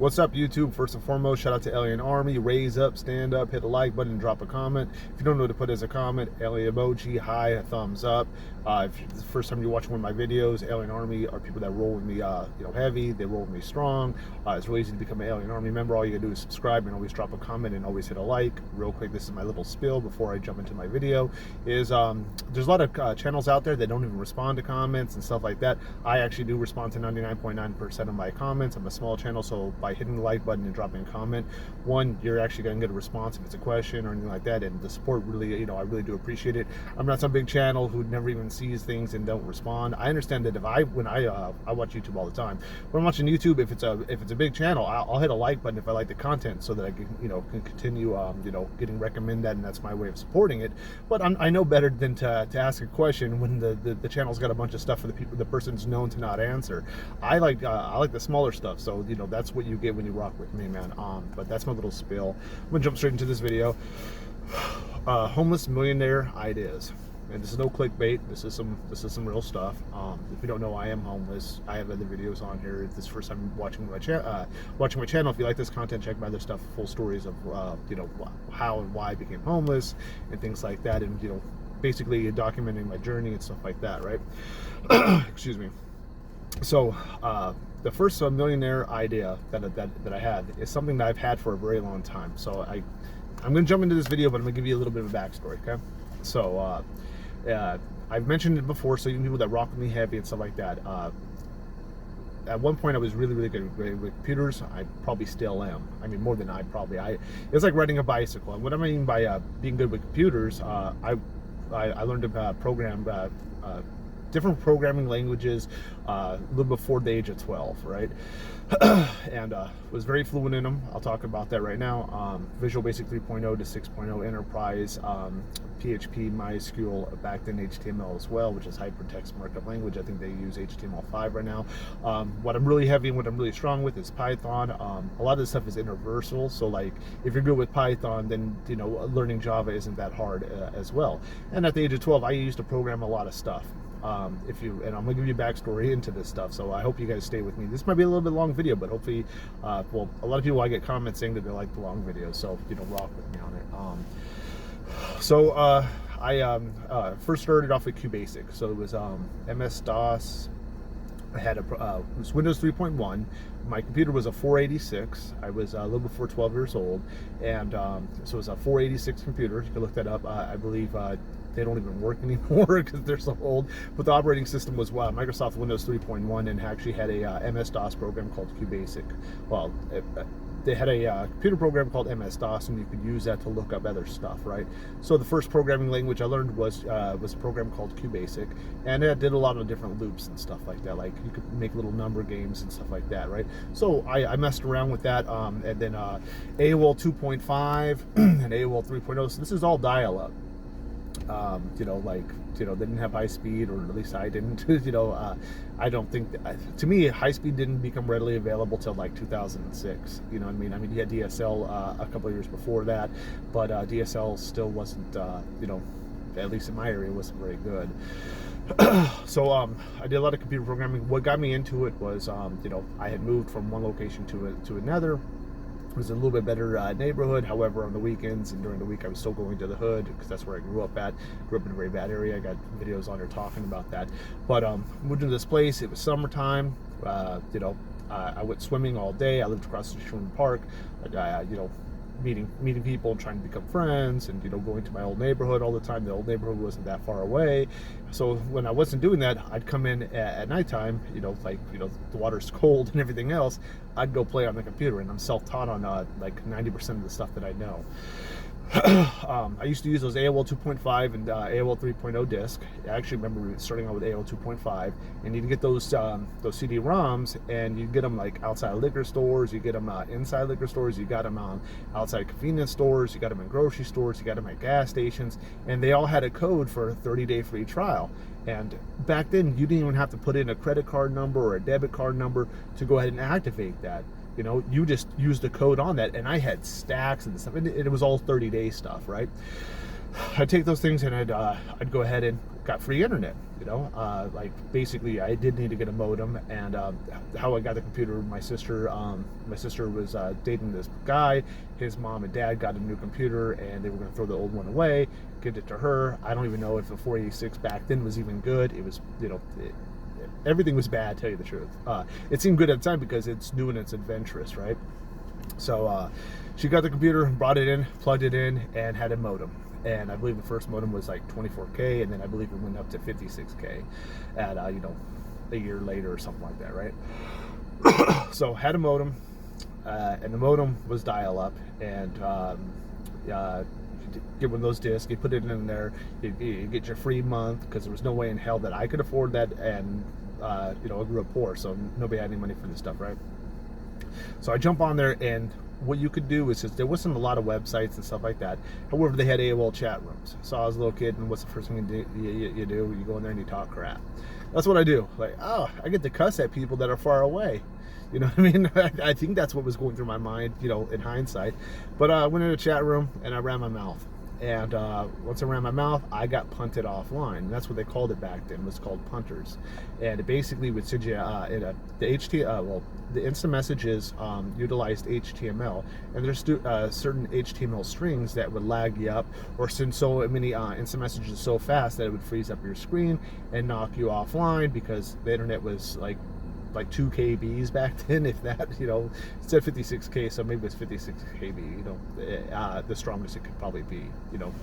What's up, YouTube? First and foremost, shout out to Alien Army. Raise up, stand up, hit the like button, and drop a comment. If you don't know what to put as a comment, alien emoji, hi, a thumbs up. If it's the first time you're watching one of my videos, Alien Army are people that roll with me, heavy. They roll with me strong. It's really easy to become an Alien Army member. All you gotta do is subscribe and always drop a comment and always hit a like. Real quick, this is my little spiel before I jump into my video. There's a lot of channels out there that don't even respond to comments and stuff like that. I actually do respond to 99.9% of my comments. I'm a small channel, so by hitting the like button and dropping a comment, one, you're actually going to get a response if it's a question or anything like that, and the support really, I really do appreciate it. I'm not some big channel who never even sees things and don't respond. I understand that I watch YouTube all the time. When I'm watching YouTube, if it's a big channel, I'll hit a like button if I like the content, so that I can can continue getting recommended, and that's my way of supporting it. But I know better than to ask a question when the channel's got a bunch of stuff for the person's known to not answer. I like the smaller stuff, so that's what you get when you rock with me, man. But that's my little spiel. I'm gonna jump straight into this video. Homeless millionaire ideas, and this is no clickbait. This is some real stuff. If you don't know, I am homeless. I have other videos on here. If this is the first time watching my channel, if you like this content, check my other stuff, full stories of how and why I became homeless and things like that, and basically documenting my journey and stuff like that, right? Excuse me. So the first millionaire idea that I had is something that I've had for a very long time. So I'm going to jump into this video, but I'm going to give you a little bit of a backstory, okay? So I've mentioned it before, so even people that rock with me heavy and stuff like that, at one point I was really good with computers. I probably still am. I mean, more than it's like riding a bicycle. And what I mean by being good with computers, I learned to program different programming languages a little before the age of 12, right? And was very fluent in them. I'll talk about that right now. Visual Basic 3.0 to 6.0 Enterprise, PHP, MySQL, back then HTML as well, which is hypertext markup language. I think they use HTML5 right now. What I'm really heavy and what I'm really strong with is Python. A lot of this stuff is universal, so like if you're good with Python, then learning Java isn't that hard as well. And at the age of 12, I used to program a lot of stuff. And I'm gonna give you a backstory into this stuff, so I hope you guys stay with me. This might be a little bit long video, but hopefully, a lot of people, I get comments saying that they like the long videos, so rock with me on it. I first started off with QBasic, so it was MS-DOS. I had it was Windows 3.1. My computer was a 486. I was a little before 12 years old, and so it was a 486 computer. You can look that up. I believe they don't even work anymore because they're so old. But the operating system was Microsoft Windows 3.1, and actually had a MS-DOS program called QBasic. Well, they had a computer program called MS-DOS, and you could use that to look up other stuff, right? So the first programming language I learned was a program called QBasic, and it did a lot of different loops and stuff like that. Like you could make little number games and stuff like that, right? So I messed around with that, and then AOL 2.5 and AOL 3.0. So this is all dial-up. They didn't have high speed, or at least I didn't. I don't think to me, high speed didn't become readily available till like 2006. You know what I mean? I mean, you had DSL a couple of years before that, but DSL still wasn't, at least in my area, wasn't very good. So I did a lot of computer programming. What got me into it was, I had moved from one location to another. It was a little bit better neighborhood. However, on the weekends and during the week, I was still going to the hood because that's where I grew up at. Grew up in a very bad area. I got videos on there talking about that. But moved into this place. It was summertime. I went swimming all day. I lived across the street from the park. Meeting people and trying to become friends, and going to my old neighborhood all the time. The old neighborhood wasn't that far away, so when I wasn't doing that, I'd come in at nighttime. The water's cold and everything else. I'd go play on the computer, and I'm self-taught on like 90% of the stuff that I know. I used to use those AOL 2.5 and AOL 3.0 disc. I actually remember starting out with AOL 2.5, and you'd get those CD-ROMs, and you'd get them like outside liquor stores, you get them inside liquor stores, you got them outside convenience stores, you got them in grocery stores, you got them at gas stations, and they all had a code for a 30-day free trial. And back then, you didn't even have to put in a credit card number or a debit card number to go ahead and activate that. You just used the code on that, and I had stacks and stuff, and it was all 30-day stuff, right? I'd take those things and I'd go ahead and got free internet. You know, like basically I did need to get a modem, and how I got the computer. My sister was dating this guy. His mom and dad got a new computer, and they were going to throw the old one away, give it to her. I don't even know if the 486 back then was even good. It was, you know, everything was bad, to tell you the truth. It seemed good at the time because it's new and it's adventurous, right? So she got the computer, brought it in, plugged it in, and had a modem. And I believe the first modem was like 24K, and then I believe it went up to 56K at, you know, a year later or something like that, right? So had a modem, and the modem was dial-up, and get one of those discs, you put it in there, you get your free month, because there was no way in hell that I could afford that, and you know, I grew up poor, so nobody had any money for this stuff, right? So I jump on there, and what you could do is just, there wasn't a lot of websites and stuff like that. However, they had AOL chat rooms. So I was a little kid, and what's the first thing you do? You go in there and you talk crap. That's what I do. Like, oh, I get to cuss at people that are far away. You know what I mean? I think that's what was going through my mind, you know, in hindsight. But I went in a chat room and I ran my mouth. And once I ran my mouth, I got punted offline. And that's what they called it back then. It was called punters. And it basically would send you the instant messages utilized HTML, and there's certain HTML strings that would lag you up, or send so many instant messages so fast that it would freeze up your screen and knock you offline, because the internet was like 2 kbs back then, if that, you know. It said 56K, so maybe it's 56 kb, you know, the strongest it could probably be, you know.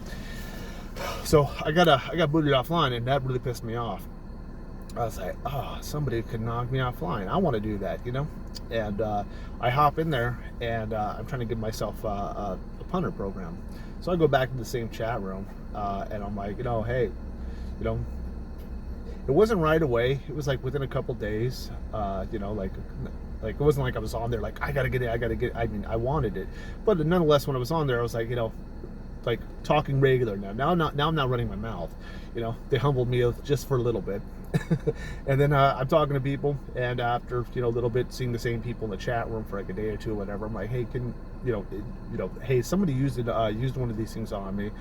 So I got booted offline, and that really pissed me off. I was like, oh, somebody could knock me offline. I want to do that, you know. And I hop in there, and I'm trying to give myself a punter program. So I go back to the same chat room, and I'm like, you know, hey, you know, it wasn't right away. It was like within a couple days, you know, like it wasn't like I was on there like, I gotta get it. I mean, I wanted it, but nonetheless, when I was on there, I was like, you know, like talking regular now. Now I'm not running my mouth. You know, they humbled me just for a little bit. And then I'm talking to people, and after, you know, a little bit, seeing the same people in the chat room for like a day or two or whatever, I'm like, hey, hey, somebody used one of these things on me.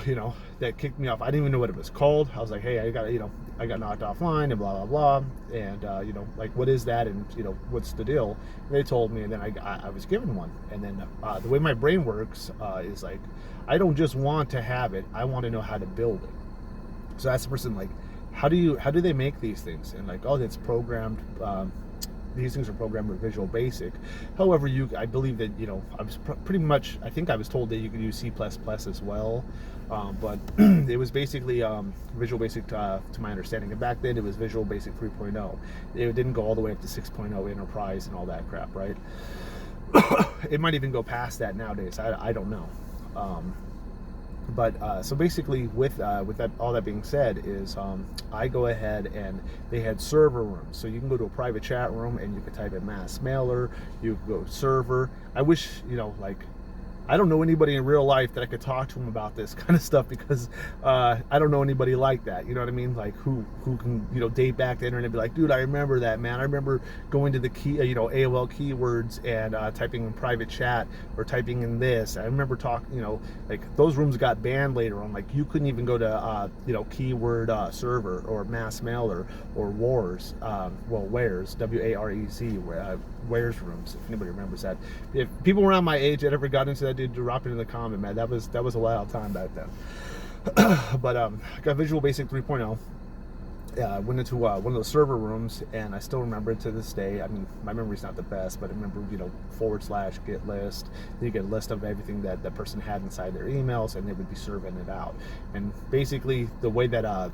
You know, that kicked me off. I didn't even know what it was called. I was like, hey, I got knocked offline and blah blah blah, and you know, like, what is that, and you know, what's the deal? And they told me, and then I was given one. And then the way my brain works is like, I don't just want to have it, I want to know how to build it. So that's the person, like, how do they make these things? And like, oh, it's programmed. These things are programmed with Visual Basic. However, I believe that, you know, I was pretty much, I think I was told that you could use C++ as well, but it was basically Visual Basic to my understanding. And back then it was Visual Basic 3.0. It didn't go all the way up to 6.0 Enterprise and all that crap, right? It might even go past that nowadays. I don't know. But so basically, with that, all that being said, is I go ahead, and they had server rooms, so you can go to a private chat room and you can type in mass mailer. You can go to server. I wish, you know, like, I don't know anybody in real life that I could talk to them about this kind of stuff, because I don't know anybody like that. You know what I mean? Like, who can, you know, date back the internet and be like, dude, I remember that, man. I remember going to the AOL keywords and typing in private chat or typing in this. I remember talking, you know, like, those rooms got banned later on. Like, you couldn't even go to you know, keyword server or mass mailer or wars. Wares, WAREZ, Wares rooms, if anybody remembers that. If people around my age that ever got into that, dude, drop it in the comment, man. That was a wild time back then. But I got Visual Basic 3.0. Went into one of those server rooms, and I still remember it to this day. I mean, my memory's not the best, but I remember, you know, / get list. You get a list of everything that that person had inside their emails, and they would be serving it out. And basically, the way that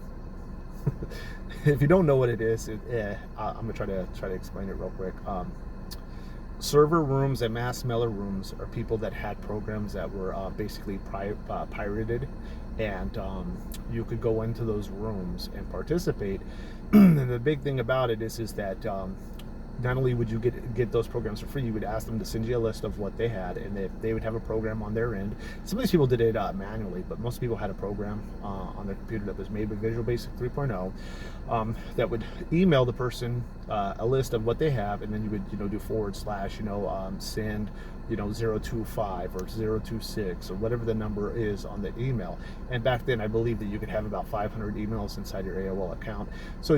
if you don't know what it is, I'm gonna try to explain it real quick. Server rooms and mass mailer rooms are people that had programs that were basically pirated, and you could go into those rooms and participate. And the big thing about it is that not only would you get those programs for free, you would ask them to send you a list of what they had, and they would have a program on their end. Some of these people did it manually, but most people had a program on their computer that was made with Visual Basic 3.0 that would email the person a list of what they have, and then you would do / send 025 or 026 or whatever the number is on the email. And back then I believe that you could have about 500 emails inside your AOL account. So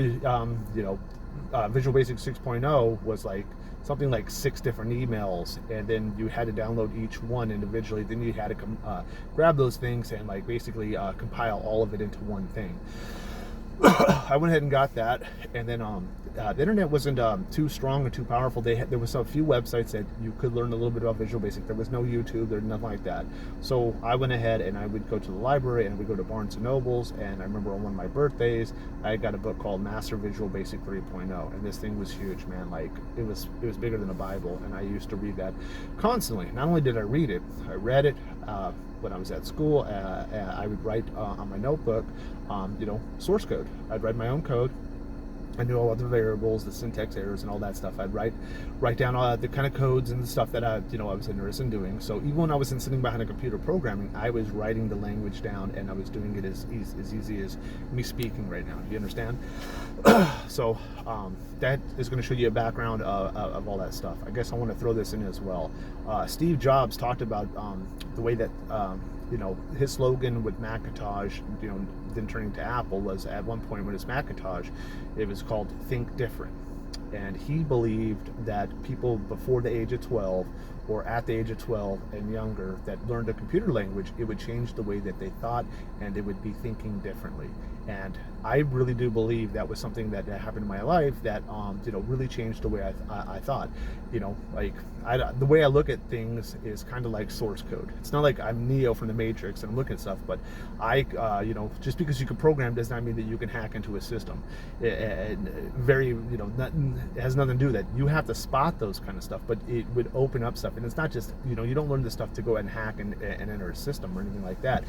Visual Basic 6.0 was like something like 6 different emails, and then you had to download each one individually. Then you had to grab those things and like basically compile all of it into one thing. I went ahead and got that, and then the internet wasn't too strong or too powerful. There was a few websites that you could learn a little bit about Visual Basic. There was no YouTube, there was nothing like that. So I went ahead and I would go to the library and we'd go to Barnes and Nobles, and I remember on one of my birthdays I got a book called Master Visual Basic 3.0, and this thing was huge, man. Like it was bigger than a Bible, and I used to read that constantly. Not only did I read it, I read it. When I was at school, I would write on my notebook, source code. I'd write my own code. I knew all of the variables, the syntax errors, and all that stuff. I'd write down the kind of codes and the stuff that I was interested in doing. So even when I wasn't sitting behind a computer programming, I was writing the language down, and I was doing it as easy as me speaking right now. Do you understand? So that is going to show you a background of all that stuff. I guess I want to throw this in as well. Steve Jobs talked about the way that his slogan with Macintosh, then turning to Apple, was at one point when it's Macintosh, it was called Think Different. And he believed that people before the age of 12 or at the age of 12 and younger that learned a computer language, it would change the way that they thought, and they would be thinking differently. And I really do believe that was something that happened in my life that really changed the way I thought. The way I look at things is kind of like source code. It's not like I'm Neo from the Matrix and I'm looking at stuff, but just because you can program does not mean that you can hack into a system. It has nothing to do with that. You have to spot those kind of stuff, but it would open up stuff. And it's not just, you don't learn this stuff to go ahead and hack and enter a system or anything like that.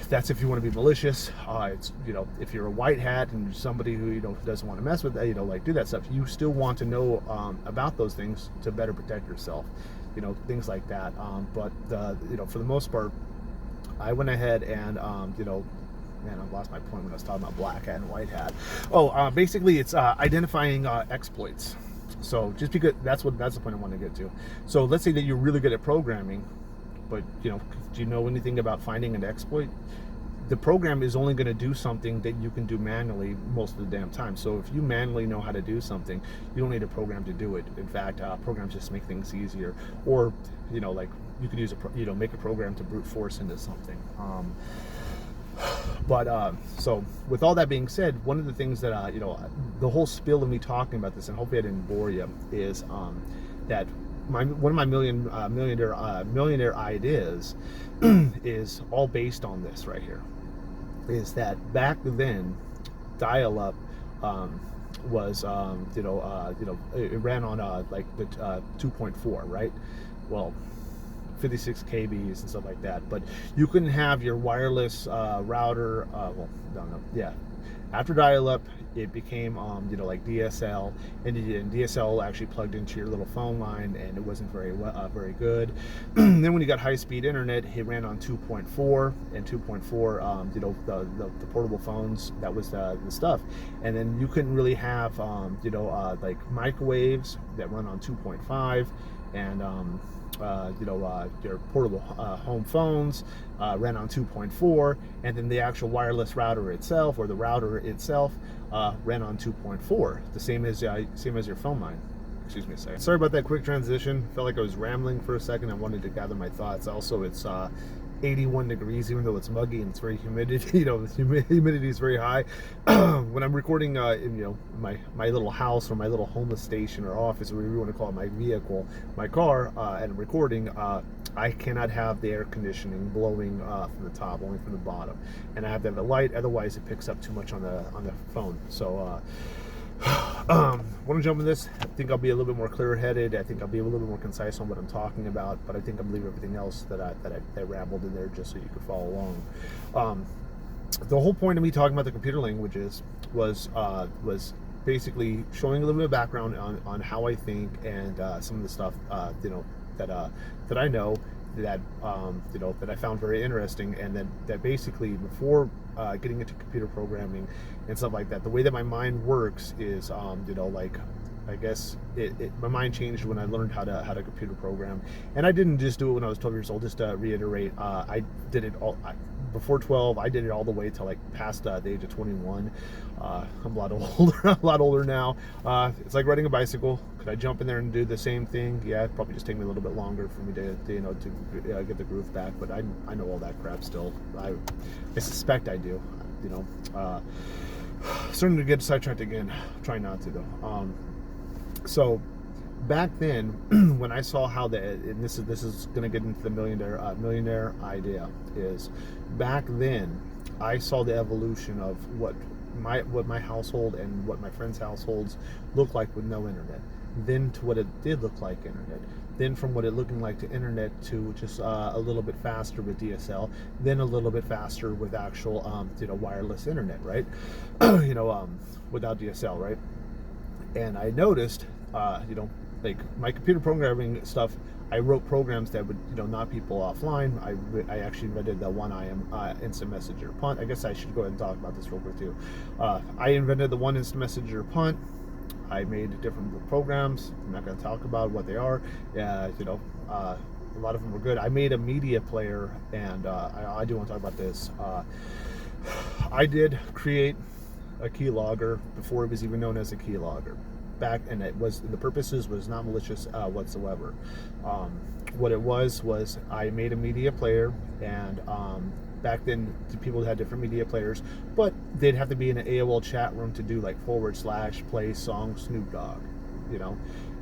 That's if you want to be malicious. It's if you're a white hat and somebody who doesn't want to mess with that, do that stuff. You still want to know about those things to better protect yourself, things like that. But for the most part, I went ahead and man, I've lost my point when I was talking about black hat and white hat. Basically, it's identifying exploits. So just because that's the point I want to get to. So let's say that you're really good at programming, but do you know anything about finding an exploit? The program is only going to do something that you can do manually most of the damn time. So if you manually know how to do something, you don't need a program to do it. In fact, programs just make things easier. Or you could use make a program to brute force into something. So with all that being said, one of the things that the whole spiel of me talking about this, and hopefully I didn't bore you, is that one of my millionaire ideas is all based on this right here. Is that back then, dial-up was it ran on the 2.4, right? Well, 56 kbs and stuff like that, but you couldn't have your wireless router. After dial-up, it became like DSL, and DSL actually plugged into your little phone line, and it wasn't very good. Then when you got high-speed internet, it ran on 2.4, and 2.4, the portable phones, that was the stuff. And then you couldn't really have like microwaves that run on 2.5, and your portable home phones ran on 2.4, and then the actual wireless router itself, or the router itself, ran on 2.4, the same as your phone line. Excuse me a second. Sorry about that quick transition. Felt like I was rambling for a second. I wanted to gather my thoughts. Also, it's 81 degrees, even though it's muggy and it's very humid. The humidity is very high. When I'm recording in my little house, or my little homeless station or office, or whatever you want to call it, my vehicle, my car, and I'm recording, I cannot have the air conditioning blowing from the top, only from the bottom, and I have to have a light, otherwise it picks up too much on the phone. So want to jump in this. I think I'll be a little bit more clear-headed. I think I'll be a little bit more concise on what I'm talking about, but I think I'm leaving everything else that I rambled in there just so you could follow along. The whole point of me talking about the computer languages was basically showing a little bit of background on how I think and some of the stuff that I know that that I found very interesting, and that basically before getting into computer programming and stuff like that, the way that my mind works is like, I guess my mind changed when I learned how to computer program, and I didn't just do it when I was 12 years old. Just to reiterate, I did it all before 12. I did it all the way to like past the age of 21. I'm a lot older, a lot older now. It's like riding a bicycle. Could I jump in there and do the same thing? Yeah, it'd probably just take me a little bit longer for me to get the groove back. But I know all that crap still. I suspect I do. Starting to get sidetracked again. Try not to though. So back then, when I saw how and this is going to get into the millionaire idea, is back then I saw the evolution of what my household and what my friends' households looked like with no internet, then to what it did look like internet, then from what it looking like to internet to just a little bit faster with DSL, then a little bit faster with actual wireless internet, right? Without DSL, right? And I noticed, like my computer programming stuff, I wrote programs that would, knock people offline. I actually invented the one instant messenger punt. I guess I should go ahead and talk about this real quick too. I invented the one instant messenger punt. I made different programs. I'm not going to talk about what they are. A lot of them were good. I made a media player, and I do want to talk about this. I did create a keylogger before it was even known as a keylogger. And the purposes was not malicious whatsoever. What it was I made a media player, and back then people had different media players, but they'd have to be in an AOL chat room to do like / play song Snoop Dogg,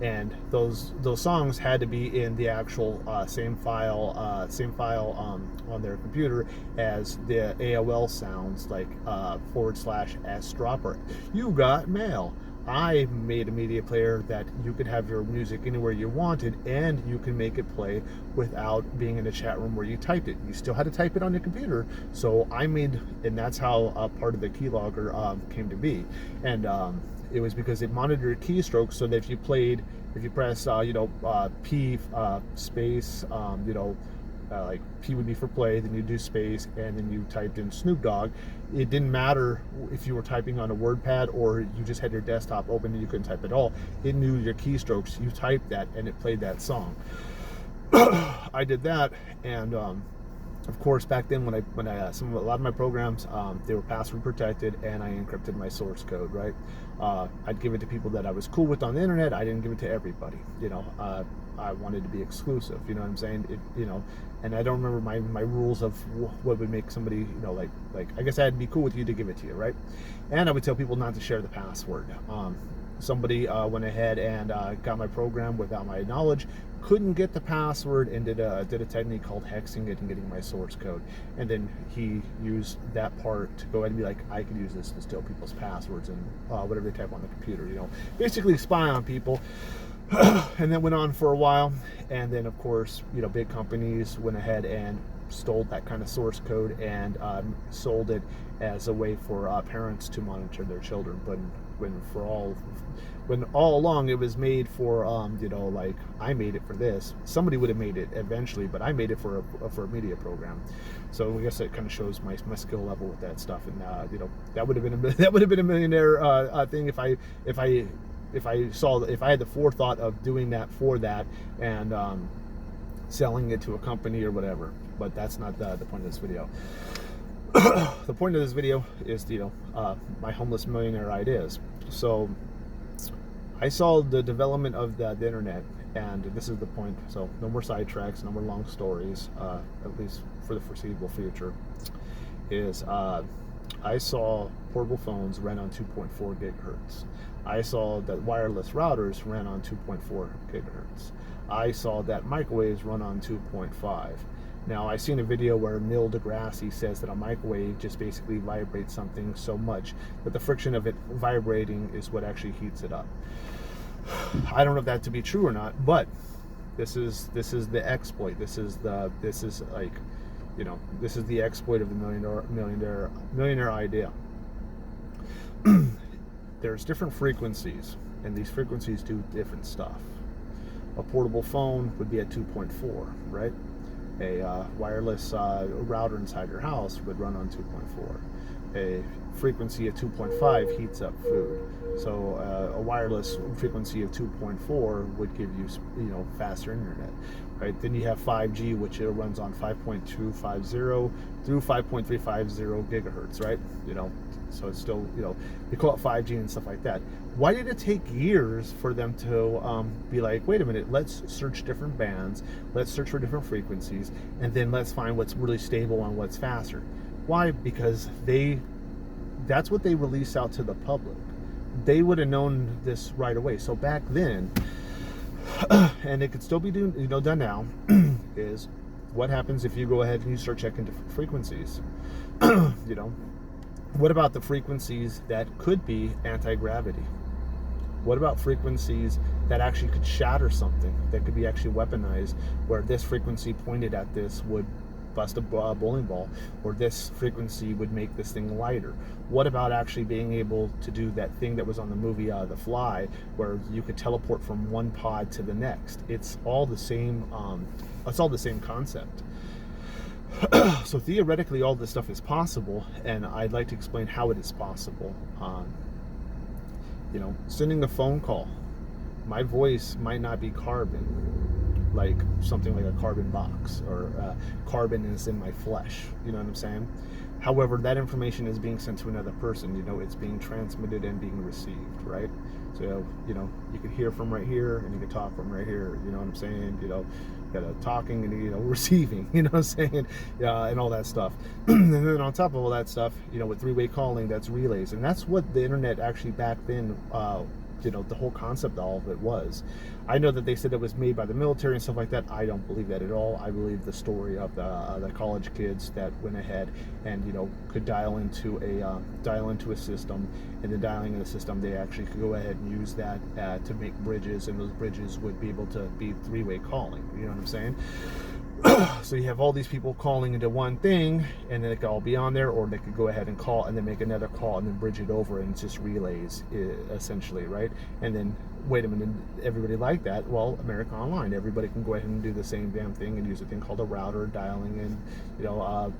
and those songs had to be in the actual same file on their computer as the AOL sounds, like / S dropper. You got mail. I made a media player that you could have your music anywhere you wanted, and you can make it play without being in a chat room where you typed it. You still had to type it on your computer. So and that's how part of the keylogger came to be. And it was because it monitored keystrokes, so that if you press P space, like P would be for play, then you do space, and then you typed in Snoop Dogg. It didn't matter if you were typing on a WordPad or you just had your desktop open and you couldn't type at all. It knew your keystrokes. You typed that, and it played that song. I did that, and of course, back then when a lot of my programs, they were password protected, and I encrypted my source code, right? I'd give it to people that I was cool with on the internet. I didn't give it to everybody, I wanted to be exclusive, you know what I'm saying? And I don't remember my rules of what would make somebody, like I guess I had to be cool with you to give it to you, right? And I would tell people not to share the password. Somebody went ahead and got my program without my knowledge, couldn't get the password, and did a technique called hexing it and getting my source code. And then he used that part to go ahead and be like, I could use this to steal people's passwords and whatever they type on the computer, basically spy on people. And that went on for a while, and then of course, big companies went ahead and stole that kind of source code and sold it as a way for parents to monitor their children. But when all along it was made for like I made it for this. Somebody would have made it eventually, but I made it for a media program. So I guess that kind of shows my skill level with that stuff. And that would have been a millionaire thing if I had the forethought of doing that for that and selling it to a company or whatever. But that's not the point of this video. The point of this video is my homeless millionaire ideas. So I saw the development of the internet, and this is the point. So no more sidetracks, no more long stories, at least for the foreseeable future. I saw portable phones ran on 2.4 gigahertz. I saw that wireless routers ran on 2.4 gigahertz. I saw that microwaves run on 2.5. Now, I seen a video where Neil deGrasse says that a microwave just basically vibrates something so much that the friction of it vibrating is what actually heats it up. I don't know if that to be true or not, but this is the exploit. This is the exploit of the millionaire idea. there's different frequencies, and these frequencies do different stuff. A portable phone would be at 2.4, right? A wireless router inside your house would run on 2.4. A frequency of 2.5 heats up food. So a wireless frequency of 2.4 would give you, faster internet, right? Then you have 5G, which it runs on 5.250 through 5.350 gigahertz, right? So it's still, they call it 5G and stuff like that. Why did it take years for them to be like, wait a minute, let's search different bands, let's search for different frequencies, and then let's find what's really stable and what's faster? Why? Because that's what they release out to the public. They would have known this right away. So back then, and it could still be done now, is what happens if you go ahead and you start checking different frequencies? What about the frequencies that could be anti-gravity? What about frequencies that actually could shatter something, that could be actually weaponized, where this frequency pointed at this would bust a bowling ball, or this frequency would make this thing lighter? What about actually being able to do that thing that was on the movie The Fly, where you could teleport from one pod to the next? It's all the same. It's all the same concept. So theoretically, all this stuff is possible, and I'd like to explain how it is possible. Sending a phone call, my voice might not be carbon, like something like a carbon box, or carbon is in my flesh. You know what I'm saying? However, that information is being sent to another person. It's being transmitted and being received, right? So, you can hear from right here, and you can talk from right here. You know what I'm saying? Got a talking and receiving. You know what I'm saying? And all that stuff. And then on top of all that stuff, with three-way calling, that's relays, and that's what the internet actually back then. The whole concept of all of it was. I know that they said it was made by the military and stuff like that. I don't believe that at all. I believe the story of the college kids that went ahead and could dial into a system, and then dialing in the system, they actually could go ahead and use that to make bridges, and those bridges would be able to be three-way calling. You know what I'm saying? So you have all these people calling into one thing, and then it could all be on there, or they could go ahead and call and then make another call and then bridge it over, and it's just relays, essentially, right? And then, wait a minute, everybody like that? Well, America Online, everybody can go ahead and do the same damn thing and use a thing called a router, dialing in, the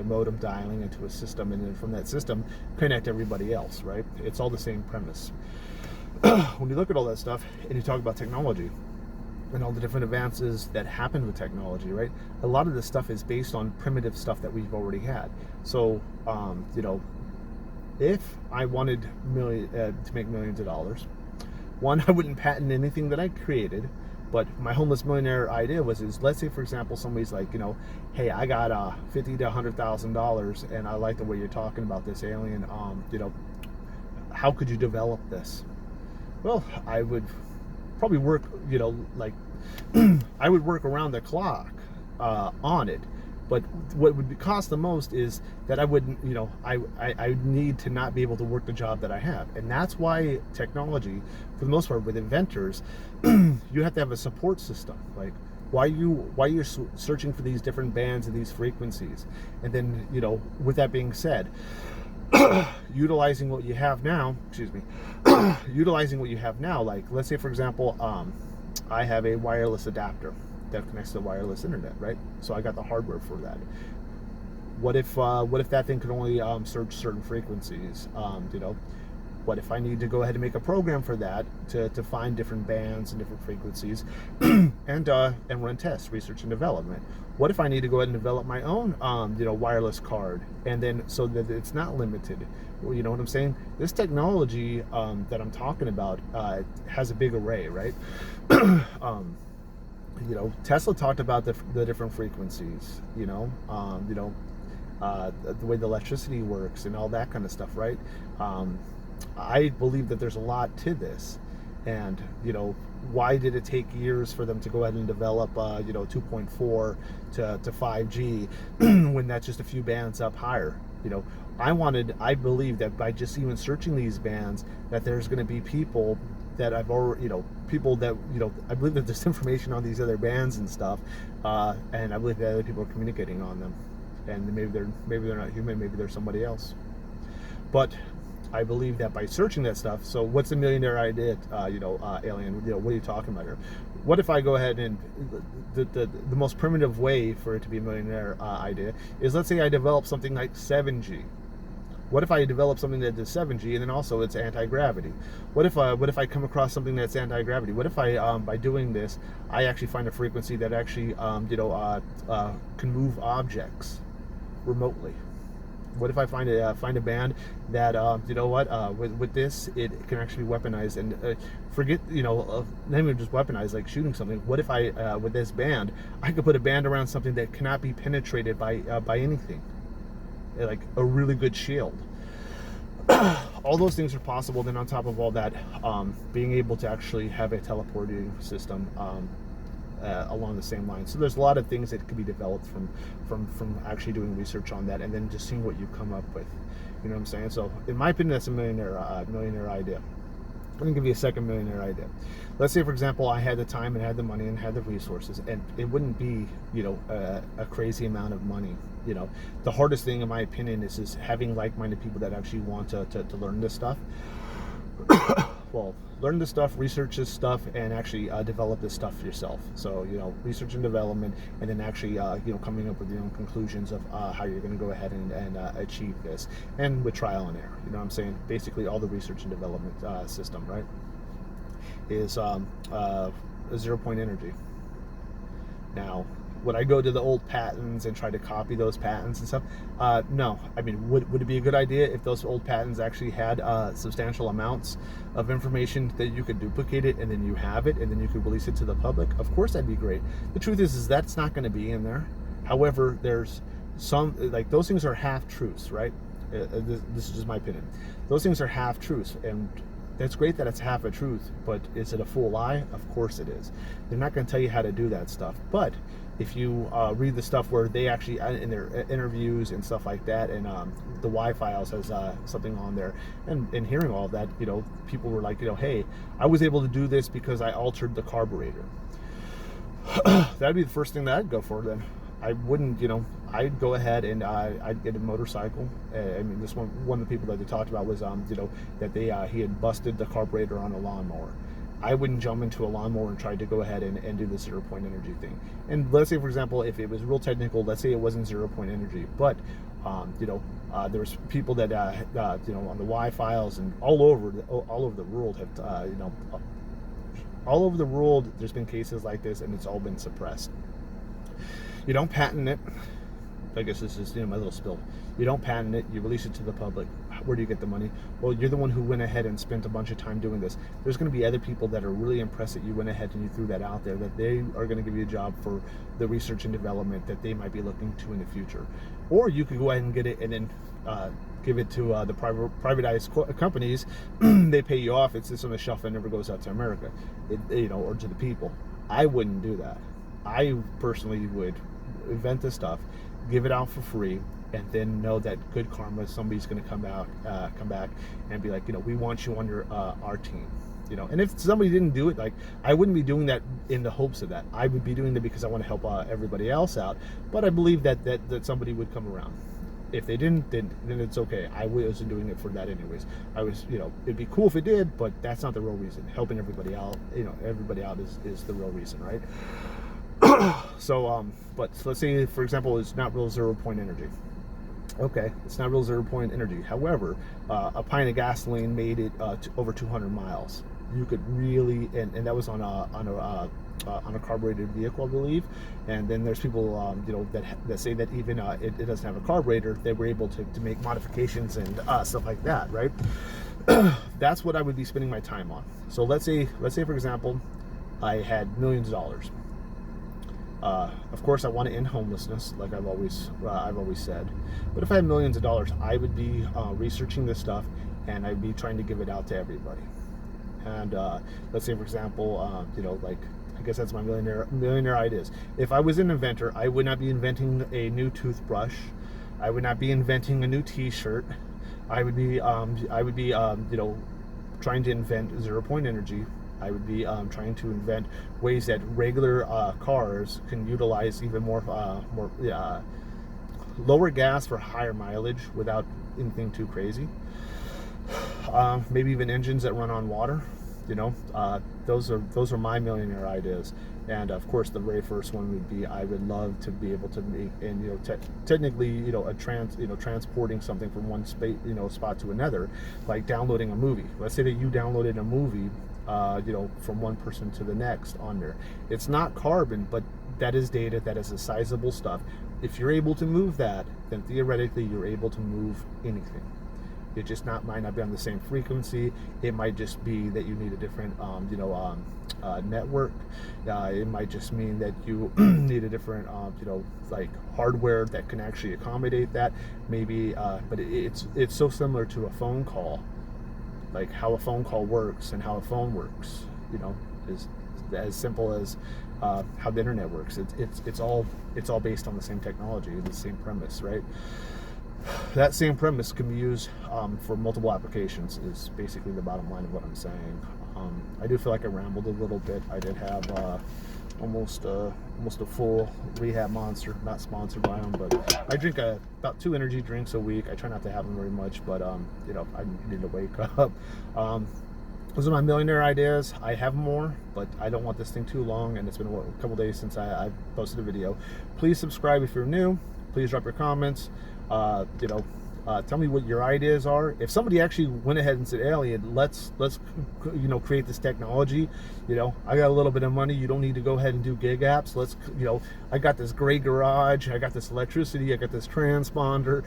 modem dialing into a system, and then from that system, connect everybody else, right? It's all the same premise. When you look at all that stuff and you talk about technology, and all the different advances that happened with technology, right? A lot of this stuff is based on primitive stuff that we've already had. So, if I wanted to make millions of dollars, one, I wouldn't patent anything that I created. But my homeless millionaire idea was, let's say, for example, somebody's like, hey, I got $50,000 to $100,000, and I like the way you're talking about this alien. How could you develop this? Well, I would probably work, I would work around the clock on it. But what would cost the most is that I wouldn't, I need to not be able to work the job that I have. And that's why technology, for the most part, with inventors, you have to have a support system. Like, why you're searching for these different bands and these frequencies. And then, with that being said, utilizing what you have now, like, let's say, for example, I have a wireless adapter that connects to wireless internet, right? So I got the hardware for that. What if that thing could only search certain frequencies? What if I need to go ahead and make a program for that to find different bands and different frequencies, and run tests, research and development? What if I need to go ahead and develop my own wireless card, and then so that it's not limited? Well, you know what I'm saying? This technology that I'm talking about has a big array, right? Tesla talked about the different frequencies, the way the electricity works and all that kind of stuff, right? I believe that there's a lot to this, and why did it take years for them to go ahead and develop 2.4 to 5G when that's just a few bands up higher? I believe that by just even searching these bands, that there's going to be people that I've already, people that, I believe that there's information on these other bands and stuff, and I believe that other people are communicating on them, and maybe they're not human, maybe they're somebody else. But I believe that by searching that stuff, so what's the millionaire idea, Alien, what are you talking about here? What if I go ahead and, the most primitive way for it to be a millionaire idea is, let's say I develop something like 7G. What if I develop something that does 7G and then also it's anti-gravity? What if I come across something that's anti-gravity? What if I, by doing this, I actually find a frequency that actually, can move objects remotely? What if I find a band that, with this, it can actually be weaponized, and forget, not even just weaponized, like shooting something. What if I, with this band, I could put a band around something that cannot be penetrated by anything, like a really good shield? All those things are possible. Then on top of all that, being able to actually have a teleporting system along the same line. So there's a lot of things that could be developed from actually doing research on that, and then just seeing what you come up with. You know what I'm saying? So in my opinion, that's a millionaire idea. I'm gonna give you a second millionaire idea. Let's say, for example, I had the time and had the money and had the resources, and it wouldn't be, a crazy amount of money. The hardest thing, in my opinion, is having like-minded people that actually want to learn this stuff. Well, learn this stuff, research this stuff, and actually develop this stuff yourself. So, research and development, and then actually, coming up with your own conclusions of how you're going to go ahead and achieve this, and with trial and error. You know what I'm saying? Basically, all the research and development system, right, is 0-point energy. Now, would I go to the old patents and try to copy those patents and stuff? No. I mean, would it be a good idea if those old patents actually had substantial amounts of information that you could duplicate it, and then you have it, and then you could release it to the public? Of course, that'd be great. The truth is that's not going to be in there. However, there's some, like, those things are half-truths, right? This is just my opinion. Those things are half-truths, and that's great that it's half a truth, but is it a full lie? Of course it is. They're not going to tell you how to do that stuff. But if you read the stuff where they actually, in their interviews and stuff like that, and the Y-Files has something on there, and hearing all of that, people were like, hey, I was able to do this because I altered the carburetor. That'd be the first thing that I'd go for then. I wouldn't, I'd go ahead and I'd get a motorcycle. I mean, this one of the people that they talked about was, that he had busted the carburetor on a lawnmower. I wouldn't jump into a lawnmower and try to go ahead and do the 0-point energy thing. And let's say, for example, if it was real technical, let's say it wasn't 0-point energy, but there was people that on the Y-Files and all over the world have all over the world there's been cases like this, and it's all been suppressed. You don't patent it. I guess this is my little spill. You don't patent it, you release it to the public. Where do you get the money? Well, you're the one who went ahead and spent a bunch of time doing this. There's going to be other people that are really impressed that you went ahead and you threw that out there, that they are going to give you a job for the research and development that they might be looking to in the future. Or you could go ahead and get it and then give it to the privatized companies. They pay you off. It sits on the shelf and never goes out to America, or to the people. I wouldn't do that. I personally would invent this stuff, give it out for free, and then know that good karma, somebody's going to come back and be like, we want you on our team. And if somebody didn't do it, like, I wouldn't be doing that in the hopes of that. I would be doing it because I want to help everybody else out. But I believe that somebody would come around. If they didn't, then it's okay. I wasn't doing it for that anyways. I was, it'd be cool if it did, but that's not the real reason. Helping everybody out, everybody out is the real reason, right? So, but let's say, for example, it's not real 0-point energy. Okay, it's not real 0-point energy. However, a pint of gasoline made it over 200 miles. You could really, and that was on a carbureted vehicle, I believe. And then there's people, that say that even it doesn't have a carburetor, they were able to make modifications and stuff like that, right? That's what I would be spending my time on. So let's say, for example, I had millions of dollars. Of course, I want to end homelessness, like I've always said. But if I had millions of dollars, I would be researching this stuff, and I'd be trying to give it out to everybody. And let's say, for example, I guess that's my millionaire ideas. If I was an inventor, I would not be inventing a new toothbrush. I would not be inventing a new T-shirt. I would be trying to invent 0-point energy. I would be trying to invent ways that regular cars can utilize even more lower gas for higher mileage without anything too crazy. Maybe even engines that run on water. You know, those are my millionaire ideas. And of course, the very first one would be, I would love to be able to make, and technically, transporting something from one space, spot to another, like downloading a movie. Let's say that you downloaded a movie, from one person to the next on there. It's not carbon, but that is data. That is a sizable stuff. If you're able to move that, then theoretically you're able to move anything. It just might not be on the same frequency. It might just be that you need a different, network. It might just mean that you need a different, like hardware that can actually accommodate that. Maybe, but it's so similar to a phone call, like how a phone call works and how a phone works. Is as simple as how the internet works. It's all based on the same technology, the same premise, right? That same premise can be used for multiple applications, is basically the bottom line of what I'm saying. I do feel like I rambled a little bit. I did have almost a full Rehab Monster, not sponsored by them, but I drink about 2 energy drinks a week. I try not to have them very much, but I need to wake up. Those are my millionaire ideas. I have more, but I don't want this thing too long, and it's been a couple days since I posted a video. Please subscribe if you're new. Please drop your comments. Tell me what your ideas are. If somebody actually went ahead and said, Alien, let's create this technology. I got a little bit of money. You don't need to go ahead and do gig apps. I got this great garage. I got this electricity. I got this transponder.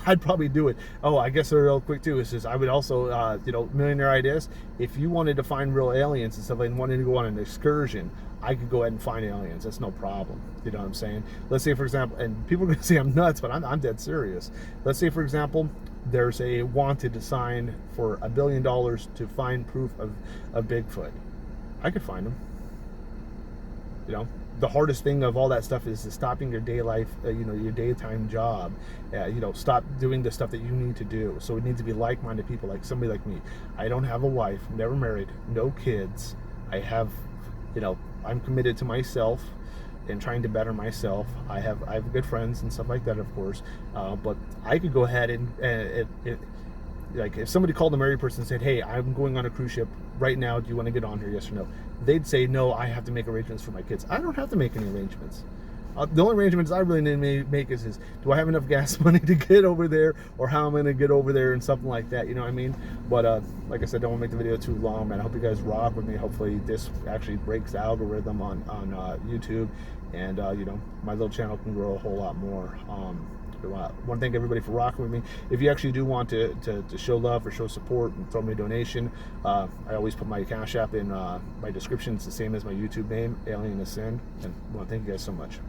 I'd probably do it. Oh, I guess real quick too is just, I would also, millionaire ideas. If you wanted to find real aliens and stuff and wanted to go on an excursion, I could go ahead and find aliens. That's no problem. You know what I'm saying? Let's say, for example, and people are going to say I'm nuts, but I'm dead serious. Let's say, for example, there's a wanted sign for $1 billion to find proof of Bigfoot. I could find them. The hardest thing of all that stuff is stopping your day life, your daytime job. Stop doing the stuff that you need to do. So it needs to be like-minded people, like somebody like me. I don't have a wife, never married, no kids. I have, I'm committed to myself and trying to better myself. I have good friends and stuff like that, of course. But I could go ahead and like if somebody called a married person and said, hey, I'm going on a cruise ship right now, do you want to get on here, yes or no? They'd say, no, I have to make arrangements for my kids. I don't have to make any arrangements. The only arrangements I really need to make is do I have enough gas money to get over there, or how I'm going to get over there, and something like that, you know what I mean? But like I said, I don't want to make the video too long, man. I hope you guys rock with me. Hopefully this actually breaks the algorithm on YouTube, and my little channel can grow a whole lot more. I want to thank everybody for rocking with me. If you actually do want to show love or show support and throw me a donation, I always put my Cash App in my description. It's the same as my YouTube name, AlienAscend. And I want to thank you guys so much.